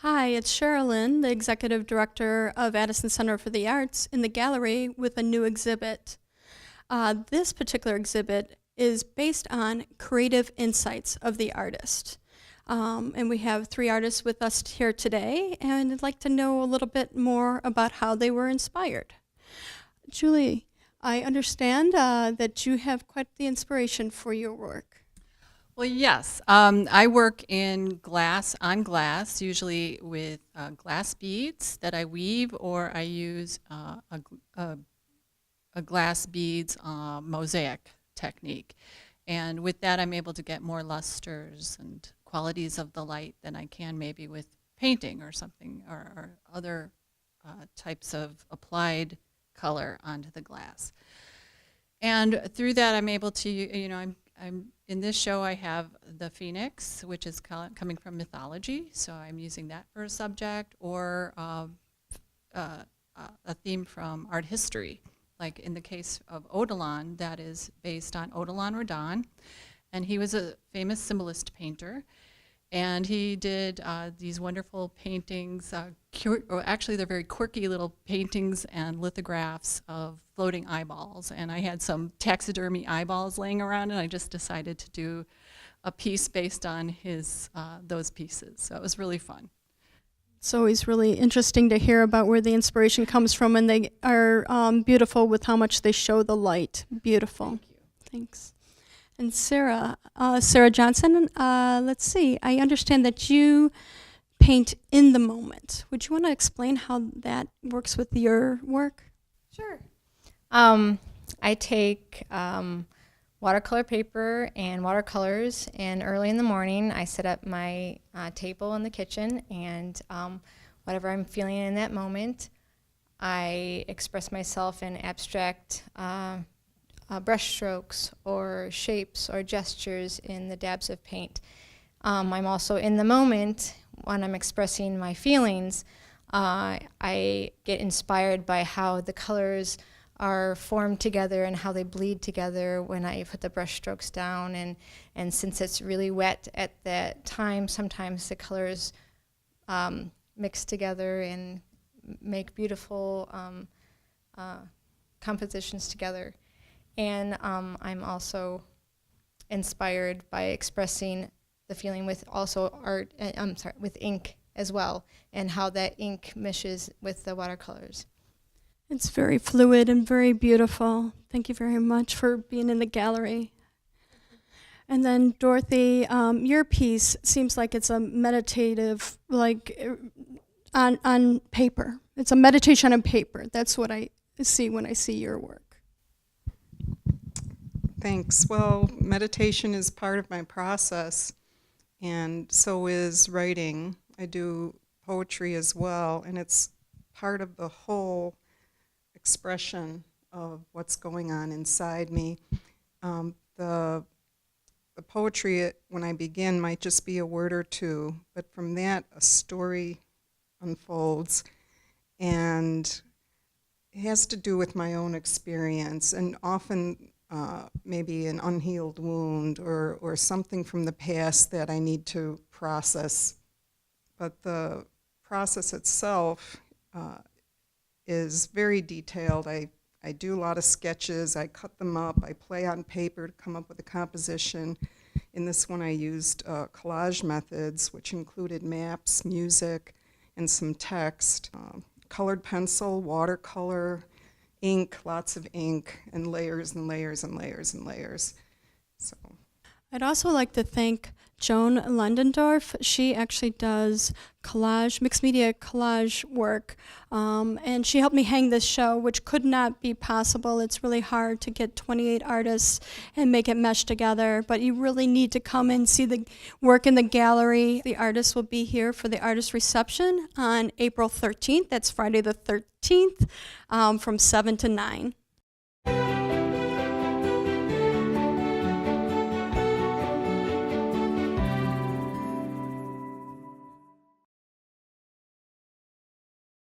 Hi, it's Sherilyn, the Executive Director of Addison Center for the Arts, in the gallery with a new exhibit. This particular exhibit is based on creative insights of the artist. And we have three artists with us here today, and I'd like to know a little bit more about how they were inspired. Julie, I understand that you have quite the inspiration for your work. Well, yes. I work in on glass, usually with glass beads that I weave, or I use a glass beads mosaic technique. And with that, I'm able to get more lusters and qualities of the light than I can maybe with painting or something, or other types of applied color onto the glass. And through that, I'm able to, I'm in this show, I have the phoenix, which is coming from mythology, so I'm using that for a subject, or a theme from art history. Like in the case of Odilon, that is based on Odilon Rodin, and he was a famous symbolist painter, and he did these wonderful paintings, actually they're very quirky little paintings and lithographs of floating eyeballs. And I had some taxidermy eyeballs laying around, and I just decided to do a piece based on those pieces. So it was really fun. It's always really interesting to hear about where the inspiration comes from, and they are beautiful with how much they show the light. Beautiful. Thank you. Thanks. And Sarah Johnson, let's see, I understand that you paint in the moment. Would you want to explain how that works with your work? Sure. I take watercolor paper and watercolors, and early in the morning I set up my table in the kitchen, and whatever I'm feeling in that moment, I express myself in abstract brush strokes or shapes or gestures in the dabs of paint. I'm also in the moment when I'm expressing my feelings. I get inspired by how the colors are formed together and how they bleed together when I put the brush strokes down. And since it's really wet at that time, sometimes the colors mix together and make beautiful compositions together. And I'm also inspired by expressing the feeling with also art, with ink as well, and how that ink meshes with the watercolors. It's very fluid and very beautiful. Thank you very much for being in the gallery. And then Dorothy, your piece seems like it's a meditative, like on paper. It's a meditation on paper. That's what I see when I see your work. Thanks. Well, meditation is part of my process, and so is writing. I do poetry as well, and it's part of the whole expression of what's going on inside me. The poetry, when I begin, might just be a word or two, but from that, a story unfolds, and it has to do with my own experience, and often maybe an unhealed wound or something from the past that I need to process. But the process itself is very detailed. I do a lot of sketches, I cut them up, I play on paper to come up with a composition. In this one I used collage methods, which included maps, music, and some text. Colored pencil, watercolor, ink, lots of ink, and layers and layers and layers and layers. So I'd also like to thank Joan Lendendorf. She actually does collage, mixed media collage work, and she helped me hang this show, which could not be possible. It's really hard to get 28 artists and make it mesh together, but you really need to come and see the work in the gallery. The artists will be here for the artist reception on April 13th. That's Friday the 13th, from 7 to 9.